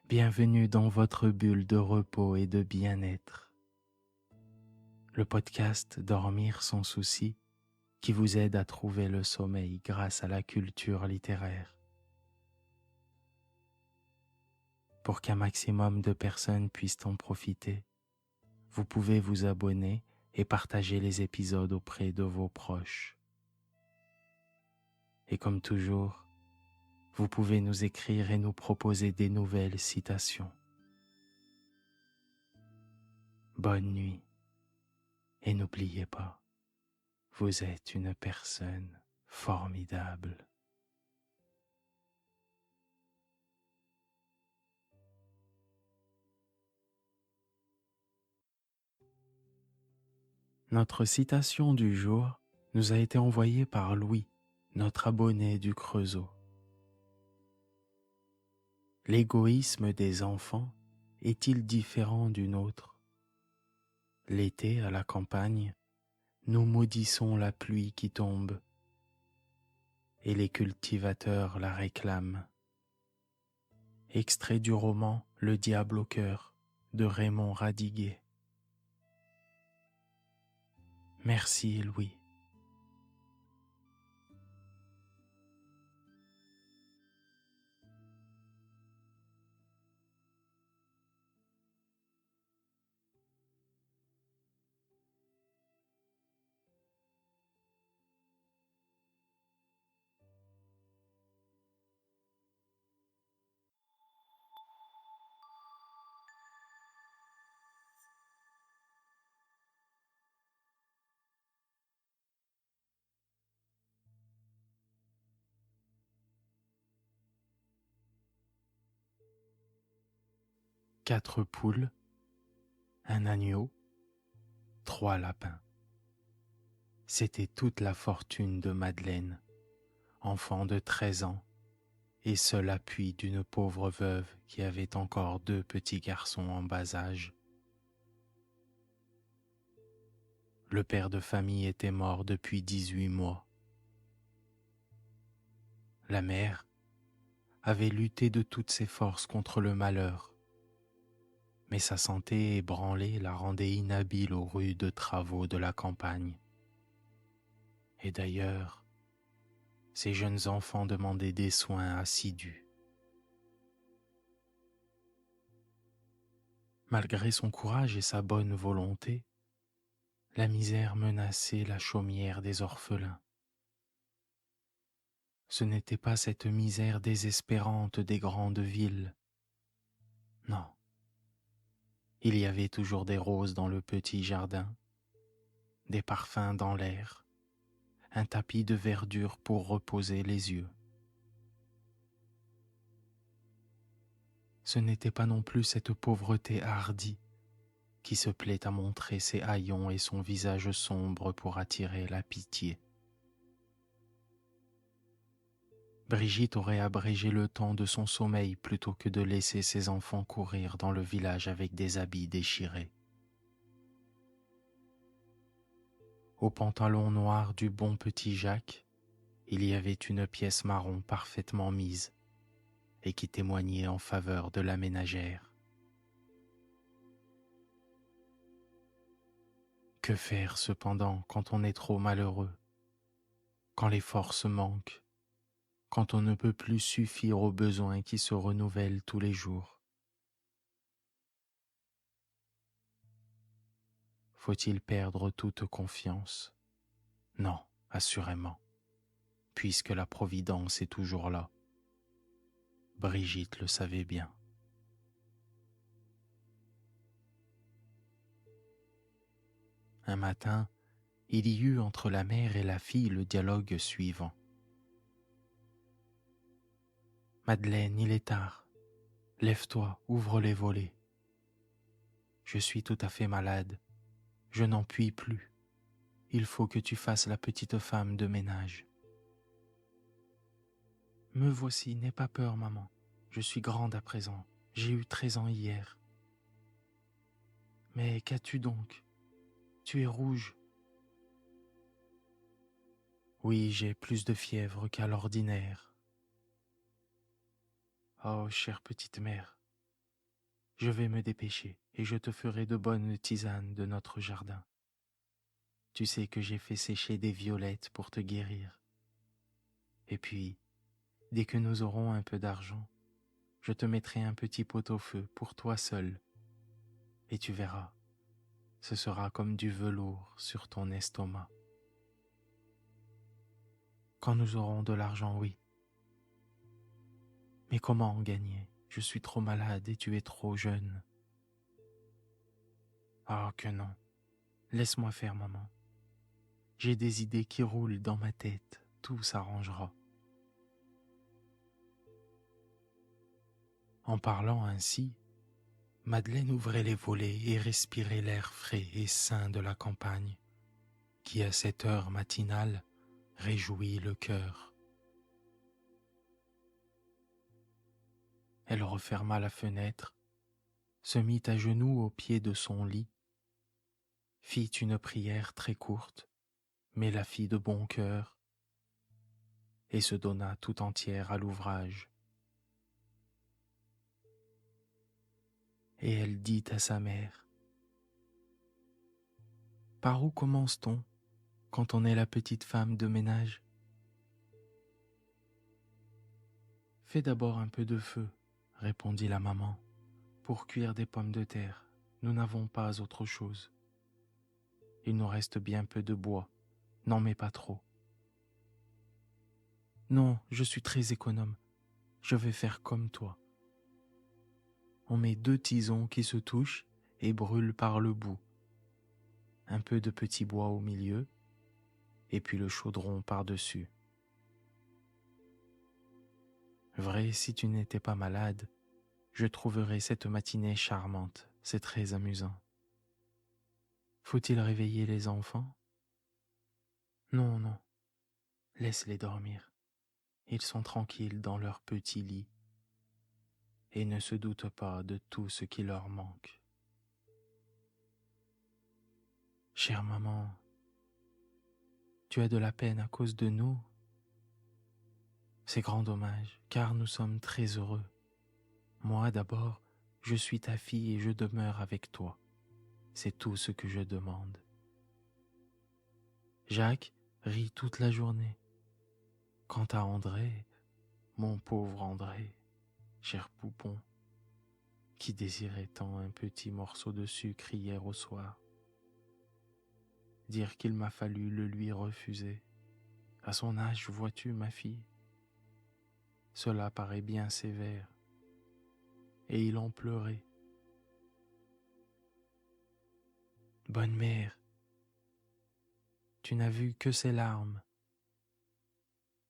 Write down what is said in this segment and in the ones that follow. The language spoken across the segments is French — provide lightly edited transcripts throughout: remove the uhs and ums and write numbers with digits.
Bienvenue dans votre bulle de repos et de bien-être. Le podcast Dormir sans souci qui vous aide à trouver le sommeil grâce à la culture littéraire. Pour qu'un maximum de personnes puissent en profiter, vous pouvez vous abonner et partager les épisodes auprès de vos proches. Et comme toujours, vous pouvez nous écrire et nous proposer des nouvelles citations. Bonne nuit et n'oubliez pas, vous êtes une personne formidable. Notre citation du jour nous a été envoyée par Louis, notre abonné du Creusot. L'égoïsme des enfants est-il différent du nôtre? L'été à la campagne, nous maudissons la pluie qui tombe et les cultivateurs la réclament. Extrait du roman Le diable au cœur de Raymond Radiguet. Merci Louis. Quatre poules, un agneau, 3 lapins. C'était toute la fortune de Madeleine, enfant de 13 ans, et seul appui d'une pauvre veuve qui avait encore 2 petits garçons en bas âge. Le père de famille était mort depuis 18 mois. La mère avait lutté de toutes ses forces contre le malheur, mais sa santé ébranlée la rendait inhabile aux rudes travaux de la campagne. Et d'ailleurs, ces jeunes enfants demandaient des soins assidus. Malgré son courage et sa bonne volonté, la misère menaçait la chaumière des orphelins. Ce n'était pas cette misère désespérante des grandes villes. Non. Il y avait toujours des roses dans le petit jardin, des parfums dans l'air, un tapis de verdure pour reposer les yeux. Ce n'était pas non plus cette pauvreté hardie qui se plaît à montrer ses haillons et son visage sombre pour attirer la pitié. Brigitte aurait abrégé le temps de son sommeil plutôt que de laisser ses enfants courir dans le village avec des habits déchirés. Au pantalon noir du bon petit Jacques, il y avait une pièce marron parfaitement mise et qui témoignait en faveur de la ménagère. Que faire cependant quand on est trop malheureux, quand les forces manquent, quand on ne peut plus suffire aux besoins qui se renouvellent tous les jours? Faut-il perdre toute confiance? Non, assurément, puisque la Providence est toujours là. Brigitte le savait bien. Un matin, il y eut entre la mère et la fille le dialogue suivant. « Madeleine, il est tard. Lève-toi, ouvre les volets. Je suis tout à fait malade. Je n'en puis plus. Il faut que tu fasses la petite femme de ménage. » « Me voici, n'aie pas peur, maman. Je suis grande à présent. J'ai eu 13 ans hier. »« Mais qu'as-tu donc? Tu es rouge. »« Oui, j'ai plus de fièvre qu'à l'ordinaire. »« Oh, chère petite mère, Je vais me dépêcher et je te ferai de bonnes tisanes de notre jardin. Tu sais que j'ai fait sécher des violettes pour te guérir. Et puis, dès que nous aurons un peu d'argent, je te mettrai un petit pot-au-feu pour toi seul. Et tu verras, ce sera comme du velours sur ton estomac. Quand nous aurons de l'argent, oui. Mais comment en gagner? Je suis trop malade et tu es trop jeune. Ah que non. Laisse-moi faire, maman. J'ai des idées qui roulent dans ma tête. Tout s'arrangera. En parlant ainsi, Madeleine ouvrait les volets et respirait l'air frais et sain de la campagne, qui à cette heure matinale réjouit le cœur. Elle referma la fenêtre, se mit à genoux au pied de son lit, fit une prière très courte, mais la fit de bon cœur, et se donna tout entière à l'ouvrage. Et elle dit à sa mère: « Par où commence-t-on quand on est la petite femme de ménage? Fais d'abord un peu de feu, répondit la maman, pour cuire des pommes de terre. Nous n'avons pas autre chose. Il nous reste bien peu de bois, n'en mets pas trop. Non, je suis très économe, je vais faire comme toi. On met 2 tisons qui se touchent et brûlent par le bout. Un peu de petit bois au milieu, et puis le chaudron par-dessus. Vrai, si tu n'étais pas malade, je trouverais cette matinée charmante, c'est très amusant. Faut-il réveiller les enfants? Non, non, laisse-les dormir. Ils sont tranquilles dans leur petit lit et ne se doutent pas de tout ce qui leur manque. Chère maman, tu as de la peine à cause de nous? C'est grand dommage, car nous sommes très heureux. Moi d'abord, je suis ta fille et je demeure avec toi. C'est tout ce que je demande. Jacques rit toute la journée. Quant à André, mon pauvre André, cher poupon, qui désirait tant un petit morceau de sucre hier au soir, dire qu'il m'a fallu le lui refuser. À son âge, vois-tu, ma fille, cela paraît bien sévère. Et il en pleurait. Bonne mère, tu n'as vu que ses larmes.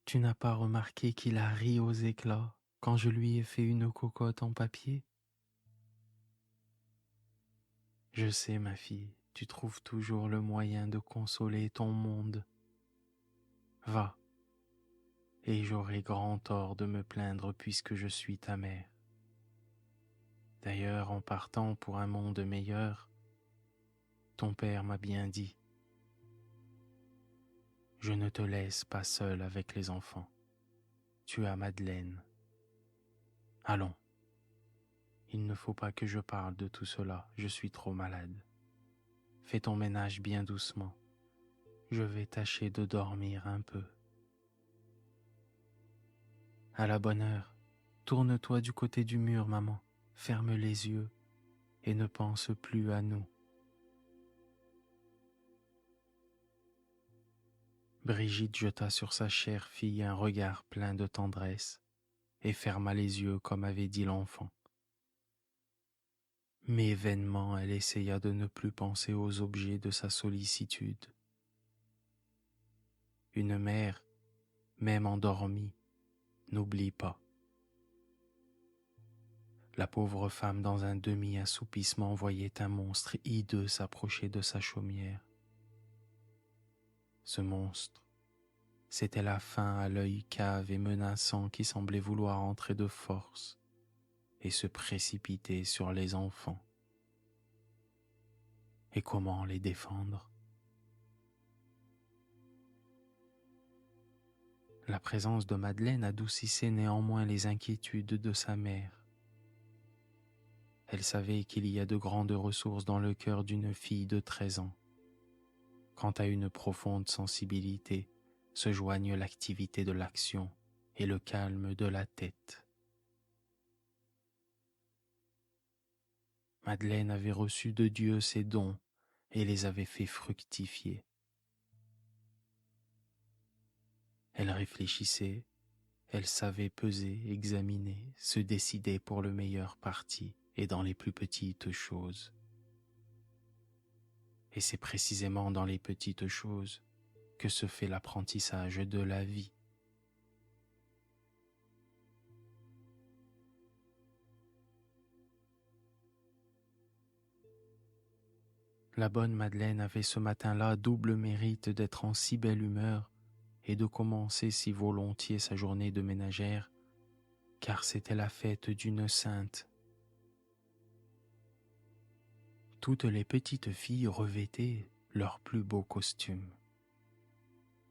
Tu n'as pas remarqué qu'il a ri aux éclats quand je lui ai fait une cocotte en papier? Je sais, ma fille, tu trouves toujours le moyen de consoler ton monde. Va, et j'aurai grand tort de me plaindre puisque je suis ta mère. D'ailleurs, en partant pour un monde meilleur, ton père m'a bien dit: je ne te laisse pas seule avec les enfants. Tu as Madeleine. Allons, il ne faut pas que je parle de tout cela, je suis trop malade. Fais ton ménage bien doucement. Je vais tâcher de dormir un peu. À la bonne heure, tourne-toi du côté du mur, maman. Ferme les yeux et ne pense plus à nous. Brigitte jeta sur sa chère fille un regard plein de tendresse et ferma les yeux comme avait dit l'enfant. Mais vainement elle essaya de ne plus penser aux objets de sa sollicitude. Une mère, même endormie, n'oublie pas. La pauvre femme, dans un demi-assoupissement, voyait un monstre hideux s'approcher de sa chaumière. Ce monstre, c'était la faim à l'œil cave et menaçant qui semblait vouloir entrer de force et se précipiter sur les enfants. Et comment les défendre? La présence de Madeleine adoucissait néanmoins les inquiétudes de sa mère. Elle savait qu'il y a de grandes ressources dans le cœur d'une fille de 13 ans. Quand à une profonde sensibilité se joignent l'activité de l'action et le calme de la tête. Madeleine avait reçu de Dieu ses dons et les avait fait fructifier. Elle réfléchissait, elle savait peser, examiner, se décider pour le meilleur parti et dans les plus petites choses. Et c'est précisément dans les petites choses que se fait l'apprentissage de la vie. La bonne Madeleine avait ce matin-là double mérite d'être en si belle humeur et de commencer si volontiers sa journée de ménagère, car c'était la fête d'une sainte. Toutes les petites filles revêtaient leurs plus beaux costumes,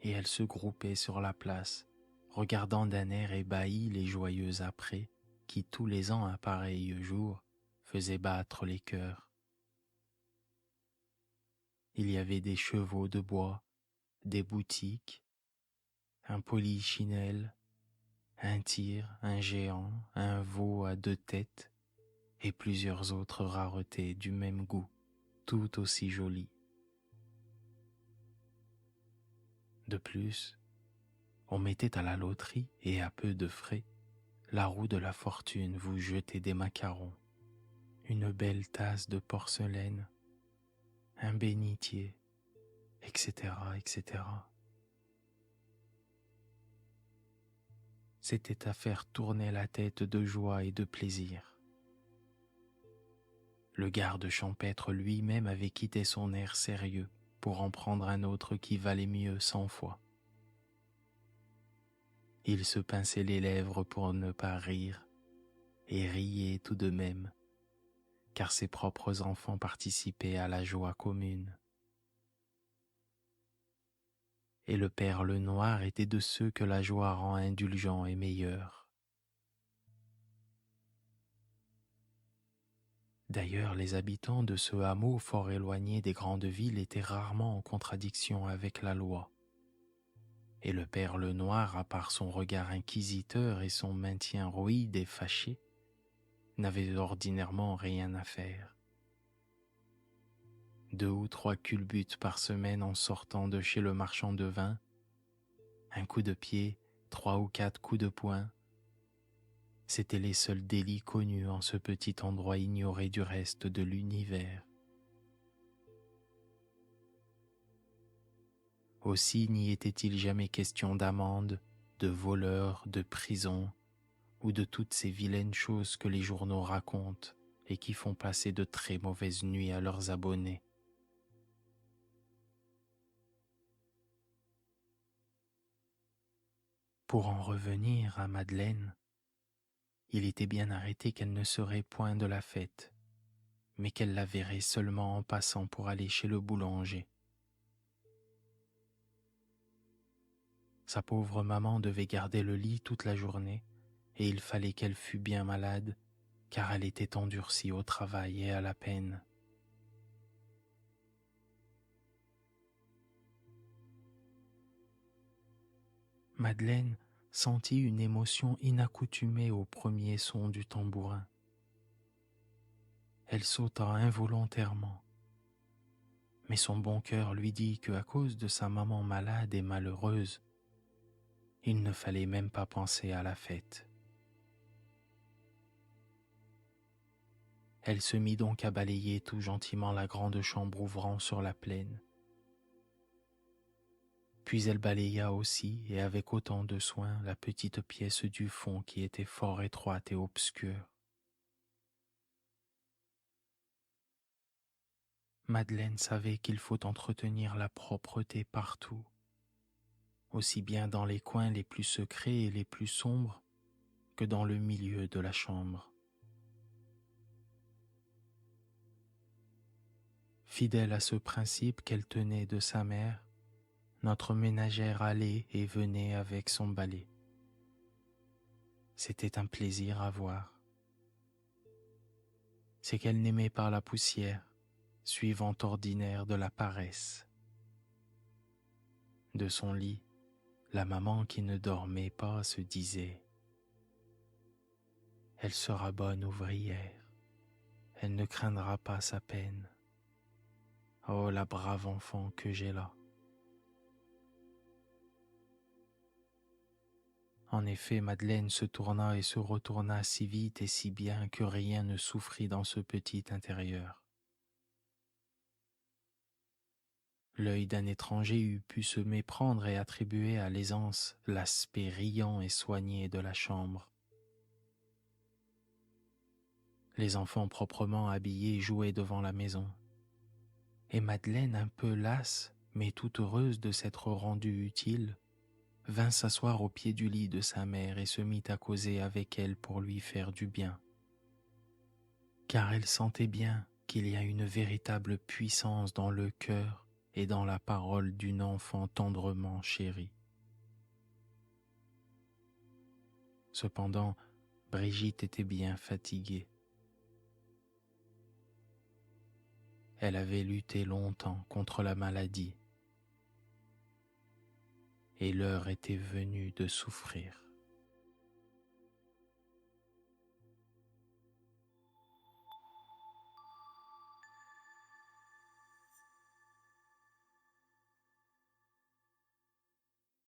et elles se groupaient sur la place, regardant d'un air ébahi les joyeux apprêts qui tous les ans à pareil jour faisaient battre les cœurs. Il y avait des chevaux de bois, des boutiques, un polichinelle, un tir, un géant, un veau à 2 têtes et plusieurs autres raretés du même goût, tout aussi jolies. De plus, on mettait à la loterie et à peu de frais la roue de la fortune vous jetait des macarons, une belle tasse de porcelaine, un bénitier, etc., etc. C'était à faire tourner la tête de joie et de plaisir. Le garde champêtre lui-même avait quitté son air sérieux pour en prendre un autre qui valait mieux 100 fois. Il se pinçait les lèvres pour ne pas rire, et riait tout de même, car ses propres enfants participaient à la joie commune. Et le Perle noir était de ceux que la joie rend indulgents et meilleurs. D'ailleurs, les habitants de ce hameau fort éloigné des grandes villes étaient rarement en contradiction avec la loi. Et le Perle noir, à part son regard inquisiteur et son maintien roïde et fâché, n'avait ordinairement rien à faire. 2 ou 3 culbutes par semaine en sortant de chez le marchand de vin, un coup de pied, 3 ou 4 coups de poing, c'étaient les seuls délits connus en ce petit endroit ignoré du reste de l'univers. Aussi n'y était-il jamais question d'amende, de voleurs, de prison, ou de toutes ces vilaines choses que les journaux racontent et qui font passer de très mauvaises nuits à leurs abonnés. Pour en revenir à Madeleine, il était bien arrêté qu'elle ne serait point de la fête, mais qu'elle la verrait seulement en passant pour aller chez le boulanger. Sa pauvre maman devait garder le lit toute la journée, et il fallait qu'elle fût bien malade, car elle était endurcie au travail et à la peine. Madeleine sentit une émotion inaccoutumée au premier son du tambourin. Elle sauta involontairement, mais son bon cœur lui dit qu'à cause de sa maman malade et malheureuse, il ne fallait même pas penser à la fête. Elle se mit donc à balayer tout gentiment la grande chambre ouvrant sur la plaine. Puis elle balaya aussi, et avec autant de soin, la petite pièce du fond qui était fort étroite et obscure. Madeleine savait qu'il faut entretenir la propreté partout, aussi bien dans les coins les plus secrets et les plus sombres que dans le milieu de la chambre. Fidèle à ce principe qu'elle tenait de sa mère, notre ménagère allait et venait avec son balai. C'était un plaisir à voir. c'est qu'elle n'aimait pas la poussière, suivante ordinaire de la paresse. De son lit, la maman qui ne dormait pas se disait: elle sera bonne ouvrière, elle ne craindra pas sa peine. Oh, la brave enfant que j'ai là. En effet, Madeleine se tourna et se retourna si vite et si bien que rien ne souffrit dans ce petit intérieur. L'œil d'un étranger eût pu se méprendre et attribuer à l'aisance l'aspect riant et soigné de la chambre. Les enfants proprement habillés jouaient devant la maison. Et Madeleine, un peu lasse, mais tout heureuse de s'être rendue utile, vint s'asseoir au pied du lit de sa mère et se mit à causer avec elle pour lui faire du bien. Car elle sentait bien qu'il y a une véritable puissance dans le cœur et dans la parole d'une enfant tendrement chérie. Cependant, Brigitte était bien fatiguée. Elle avait lutté longtemps contre la maladie et l'heure était venue de souffrir.